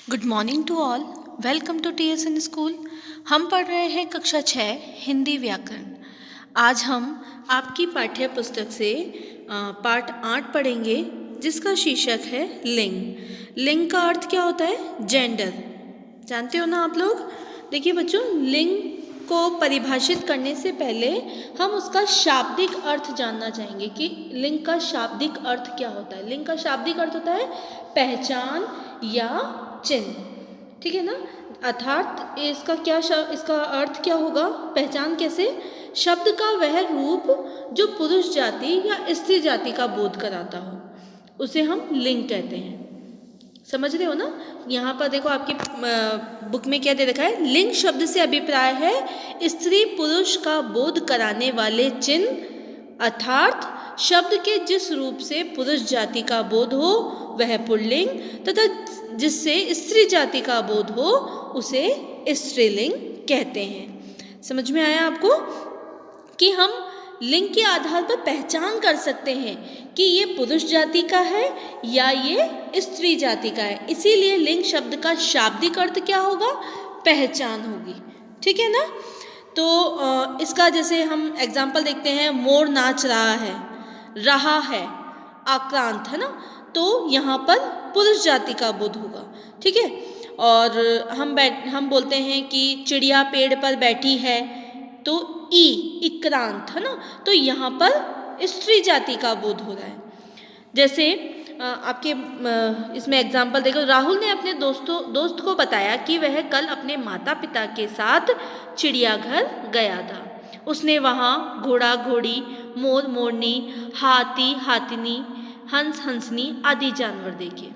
Good morning to all. Welcome to TSN school. हम पढ़ रहे हैं कक्षा 6 हिंदी व्याकरण। आज हम आपकी पाठ्य पुस्तक से पाठ 8 पढ़ेंगे, जिसका शीर्षक है लिंग। लिंग का अर्थ क्या होता है? जेंडर। जानते हो ना आप लोग? देखिए बच्चों, लिंग को परिभाषित करने से पहले हम उसका शाब्दिक अर्थ जानना चाहेंगे कि लिंग का शाब्दिक अर्थ क्या होता है। लिंग का शाब्दिक अर्थ होता है पहचान या चिन्ह, ठीक है ना। अर्थात इसका अर्थ क्या होगा? पहचान कैसे? शब्द का वह रूप जो पुरुष जाति या स्त्री जाति का बोध कराता हो, उसे हम लिंग कहते हैं। समझ रहे हो ना? यहाँ पर देखो, आपकी बुक में क्या दे रखा है? लिंग शब्द से अभिप्राय है स्त्री पुरुष का बोध कराने वाले चिन्ह, अर्थात शब्द के जिस रूप से पुरुष जाति का बोध हो वह पुल्लिंग, तथा जिससे स्त्री जाति का बोध हो उसे स्त्रीलिंग कहते हैं। समझ में आया आपको कि हम लिंग के आधार पर पहचान कर सकते हैं कि ये पुरुष जाति का है या ये स्त्री जाति का है। इसीलिए लिंग शब्द का शाब्दिक अर्थ क्या होगा? पहचान होगी, ठीक है ना। तो इसका जैसे हम एग्जाम्पल देखते हैं, मोर नाच रहा है, आक्रांत है ना, तो यहाँ पर पुरुष जाति का बोध होगा, ठीक है। और हम बोलते हैं कि चिड़िया पेड़ पर बैठी है, तो इक्रांत है ना, तो यहाँ पर स्त्री जाति का बोध हो रहा है। जैसे आपके इसमें एग्जाम्पल देखो, राहुल ने अपने दोस्त को बताया कि वह कल अपने माता पिता के साथ चिड़ियाघर गया था। उसने वहाँ घोड़ा घोड़ी, मोर मोरनी, हाथी हाथिनी, हंस हंसनी आदि जानवर देखे।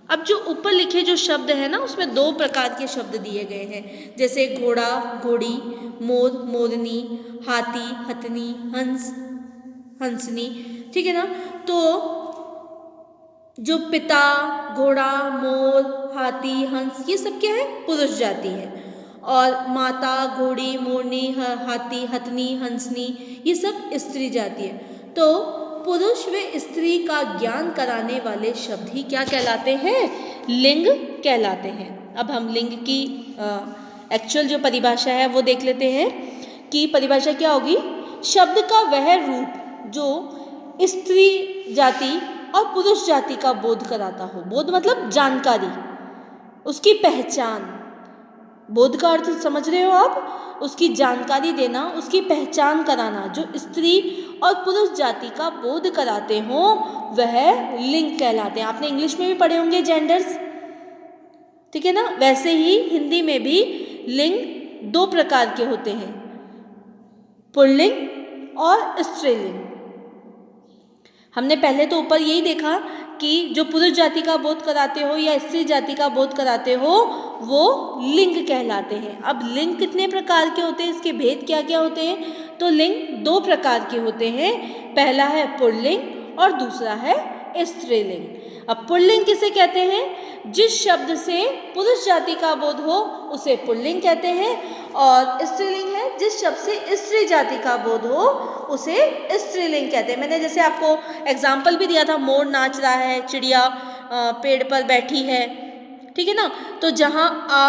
अब जो ऊपर लिखे जो शब्द है ना, उसमें 2 प्रकार के शब्द दिए गए हैं, जैसे घोड़ा घोड़ी, मोर मोरनी, हाथी हथनी, हंस हंसनी, ठीक है ना। तो जो पिता, घोड़ा, मोर, हाथी, हंस, ये सब क्या है? पुरुष जाति है। और माता, घोड़ी, मोरनी, हाथी, हथनी, हंसनी, ये सब स्त्री जाति है। तो पुरुष व स्त्री का ज्ञान कराने वाले शब्द ही क्या कहलाते हैं? लिंग कहलाते हैं। अब हम लिंग की एक्चुअल जो परिभाषा है वो देख लेते हैं कि परिभाषा क्या होगी। शब्द का वह रूप जो स्त्री जाति और पुरुष जाति का बोध कराता हो। बोध मतलब जानकारी, उसकी पहचान। बोध का अर्थ समझ रहे हो आप? उसकी जानकारी देना, उसकी पहचान कराना, जो स्त्री और पुरुष जाति का बोध कराते हो वह लिंग कहलाते हैं। आपने इंग्लिश में भी पढ़े होंगे जेंडर्स, ठीक है ना। वैसे ही हिंदी में भी लिंग 2 प्रकार के होते हैं, पुल्लिंग और स्त्रीलिंग। हमने पहले तो ऊपर यही देखा कि जो पुरुष जाति का बोध कराते हो या स्त्री जाति का बोध कराते हो वो लिंग कहलाते हैं। अब लिंग कितने प्रकार के होते हैं, इसके भेद क्या क्या होते हैं? तो लिंग 2 प्रकार के होते हैं। पहला है पुल्लिंग और दूसरा है स्त्रीलिंग। अब पुल्लिंग किसे कहते हैं? जिस शब्द से पुरुष जाति का बोध हो उसे पुल्लिंग कहते हैं, और स्त्रीलिंग है जिस शब्द से स्त्री जाति का बोध हो उसे स्त्रीलिंग कहते हैं। मैंने जैसे आपको एग्जाम्पल भी दिया था, मोर नाच रहा है, चिड़िया पेड़ पर बैठी है, ठीक है ना। तो जहाँ आ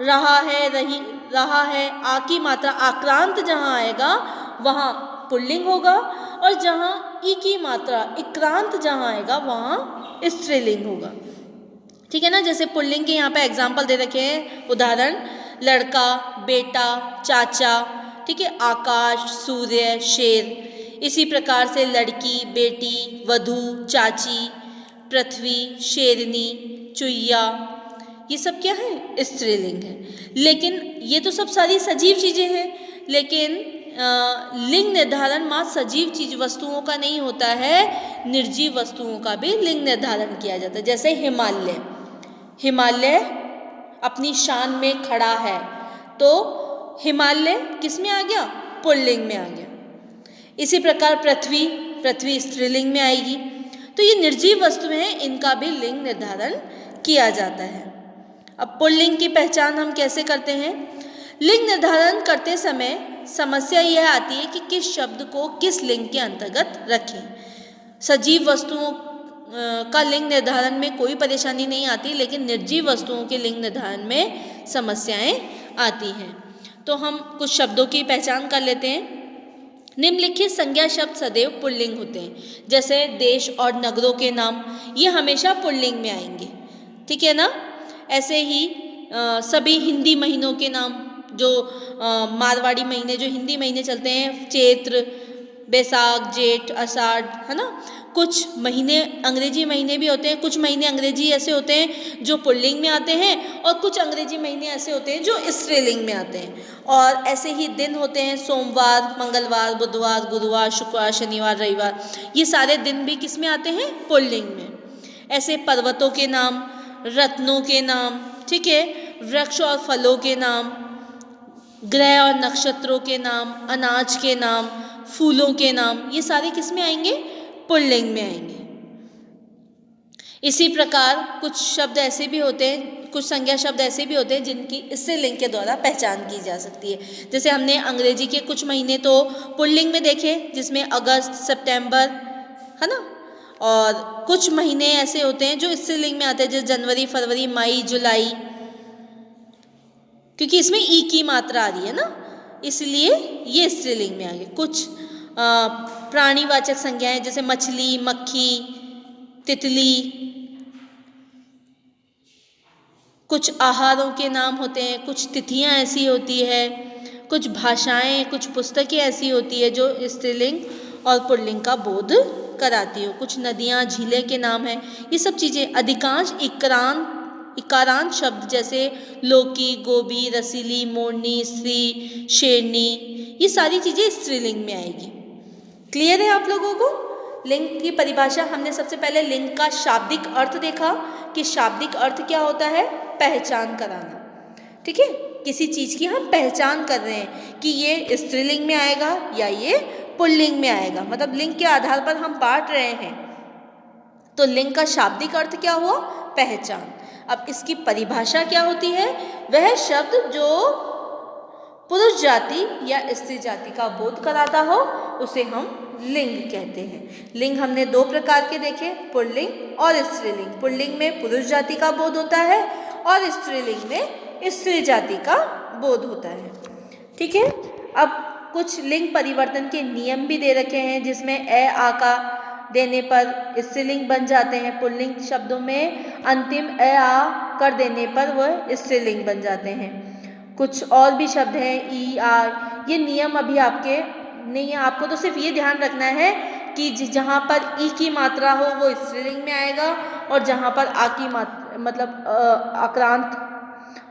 रहा है, आ की मात्रा आक्रांत जहाँ आएगा वहाँ पुल्लिंग होगा, और जहाँ ई की मात्रा इक्रांत जहाँ आएगा वहाँ स्त्रीलिंग होगा, ठीक है ना। जैसे पुल्लिंग के यहाँ पे एग्जाम्पल दे रखे हैं, उदाहरण लड़का, बेटा, चाचा, ठीक है, आकाश, सूर्य, शेर। इसी प्रकार से लड़की, बेटी, वधू, चाची, पृथ्वी, शेरनी, चुईया, ये सब क्या है? स्त्रीलिंग है। लेकिन ये तो सब सारी सजीव चीज़ें हैं, लेकिन लिंग निर्धारण मात्र सजीव चीज वस्तुओं का नहीं होता है, निर्जीव वस्तुओं का भी लिंग निर्धारण किया जाता है। जैसे हिमालय अपनी शान में खड़ा है, तो हिमालय किस में आ गया? पुल्लिंग में आ गया। इसी प्रकार पृथ्वी स्त्रीलिंग में आएगी। तो ये निर्जीव वस्तुएं हैं, इनका भी लिंग निर्धारण किया जाता है। अब पुल्लिंग की पहचान हम कैसे करते हैं? लिंग निर्धारण करते समय समस्या यह आती है कि किस शब्द को किस लिंग के अंतर्गत रखें। सजीव वस्तुओं का लिंग निर्धारण में कोई परेशानी नहीं आती, लेकिन निर्जीव वस्तुओं के लिंग निर्धारण में समस्याएं आती हैं। तो हम कुछ शब्दों की पहचान कर लेते हैं। निम्नलिखित संज्ञा शब्द सदैव पुल्लिंग होते हैं, जैसे देश और नगरों के नाम, ये हमेशा पुल्लिंग में आएंगे, ठीक है ना। ऐसे ही सभी हिंदी महीनों के नाम, जो मारवाड़ी महीने, जो हिंदी महीने चलते हैं, चैत्र, बैसाख, जेठ, आषाढ़, है ना। कुछ महीने अंग्रेजी महीने भी होते हैं, कुछ महीने अंग्रेजी ऐसे होते हैं जो पुल्लिंग में आते हैं, और कुछ अंग्रेजी महीने ऐसे होते हैं जो स्त्रीलिंग में आते हैं। और ऐसे ही दिन होते हैं, सोमवार, मंगलवार, बुधवार, गुरुवार, शुक्रवार, शनिवार, रविवार, ये सारे दिन भी किस में आते हैं? पुल्लिंग में। ऐसे पर्वतों के नाम, रत्नों के नाम, ठीक है, वृक्ष और फलों के नाम, ग्रह और नक्षत्रों के नाम, अनाज के नाम, फूलों के नाम, ये सारे किस में आएंगे? पुल्लिंग में आएंगे। इसी प्रकार कुछ शब्द ऐसे भी होते हैं, कुछ संज्ञा शब्द ऐसे भी होते हैं जिनकी स्त्रीलिंग के द्वारा पहचान की जा सकती है। जैसे हमने अंग्रेजी के कुछ महीने तो पुल्लिंग में देखे, जिसमें अगस्त, सितंबर, है ना। और कुछ महीने ऐसे होते हैं जो स्त्रीलिंग में आते हैं, जैसे जनवरी, फरवरी, मई, जुलाई, क्योंकि इसमें ई की मात्रा आ रही है ना, इसलिए ये स्त्रीलिंग में आ गए। कुछ प्राणीवाचक संज्ञाएं, जैसे मछली, मक्खी, तितली, कुछ आहारों के नाम होते हैं, कुछ तिथियां ऐसी होती है, कुछ भाषाएं, कुछ पुस्तकें ऐसी होती है जो स्त्रीलिंग और पुल्लिंग का बोध कराती हो। कुछ नदियां, झीलें के नाम हैं। ये सब चीज़ें, अधिकांश इकारांत शब्द जैसे लौकी, गोभी, रसीली, मोरनी, स्त्री, शेरनी, ये सारी चीज़ें स्त्रीलिंग में आएगी। क्लियर है आप लोगों को? लिंग की परिभाषा हमने सबसे पहले लिंग का शाब्दिक अर्थ देखा कि शाब्दिक अर्थ क्या होता है? पहचान कराना, ठीक है। किसी चीज़ की हम पहचान कर रहे हैं कि ये स्त्रीलिंग में आएगा या ये पुल्लिंग में आएगा, मतलब लिंग के आधार पर हम बांट रहे हैं। तो लिंग का शाब्दिक अर्थ क्या हुआ? पहचान। अब इसकी परिभाषा क्या होती है? वह शब्द जो पुरुष जाति या स्त्री जाति का बोध कराता हो उसे हम लिंग कहते हैं। लिंग हमने दो प्रकार के देखे, पुल्लिंग और स्त्रीलिंग। पुल्लिंग में पुरुष जाति का बोध होता है और स्त्रीलिंग में स्त्री जाति का बोध होता है, ठीक है। अब कुछ लिंग परिवर्तन के नियम भी दे रखे हैं, जिसमें ए आ का देने पर स्त्रीलिंग बन जाते हैं। पुल्लिंग शब्दों में अंतिम ए आ कर देने पर वह स्त्रीलिंग बन जाते हैं। कुछ और भी शब्द हैं, ई, आ, ये नियम अभी आपके नहीं है, आपको तो सिर्फ ये ध्यान रखना है कि जहाँ पर ई की मात्रा हो वो स्त्रीलिंग में आएगा, और जहाँ पर आ की मात्रा मतलब आक्रांत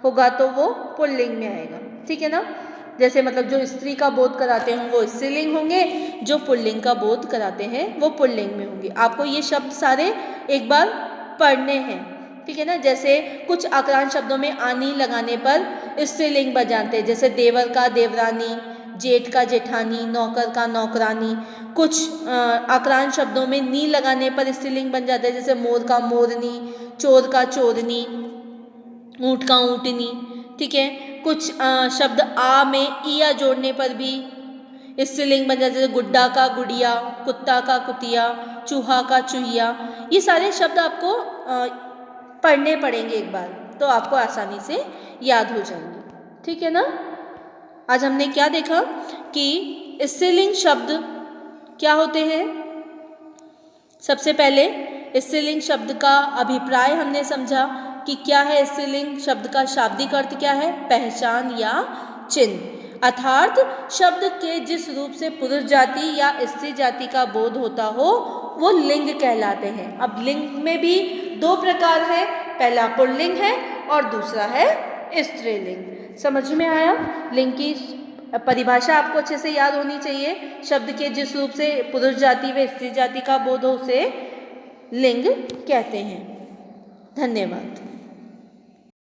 होगा तो वो पुल्लिंग में आएगा, ठीक है ना। जैसे मतलब जो स्त्री का बोध कराते हैं वो स्त्रीलिंग होंगे, जो पुल्लिंग का बोध कराते हैं वो पुल्लिंग में होंगे। आपको ये शब्द सारे एक बार पढ़ने हैं, ठीक है ना। जैसे कुछ आक्रांत शब्दों में आनी लगाने पर स्त्रीलिंग बन जाते हैं, जैसे देवर का देवरानी, जेठ का जेठानी, नौकर का नौकरानी। कुछ आक्रांत शब्दों में नी लगाने पर स्त्रीलिंग बन जाता है, जैसे मोर का मोरनी, चोर का चोरनी, ऊँट का ऊँटनी, ठीक है। कुछ शब्द आ में इया जोड़ने पर भी स्त्रीलिंग बन जाता है, जैसे गुड्डा का गुड़िया, कुत्ता का कुतिया, चूहा का चूहिया। ये सारे शब्द आपको पढ़ने पड़ेंगे एक बार, तो आपको आसानी से याद हो जाएंगे, ठीक है ना। आज हमने क्या देखा कि स्त्रीलिंग शब्द क्या होते हैं। सबसे पहले स्त्रीलिंग शब्द का अभिप्राय हमने समझा कि क्या है स्त्रीलिंग शब्द का शाब्दिक अर्थ क्या है? पहचान या चिन्ह, अर्थात शब्द के जिस रूप से पुरुष जाति या स्त्री जाति का बोध होता हो वो लिंग कहलाते हैं। अब लिंग में भी दो प्रकार है, पहला पुल्लिंग है और दूसरा है स्त्रीलिंग। समझ में आया? लिंग की परिभाषा आपको अच्छे से याद होनी चाहिए। शब्द के जिस रूप से पुरुष जाति व स्त्री जाति का बोध हो उसे लिंग कहते हैं। धन्यवाद।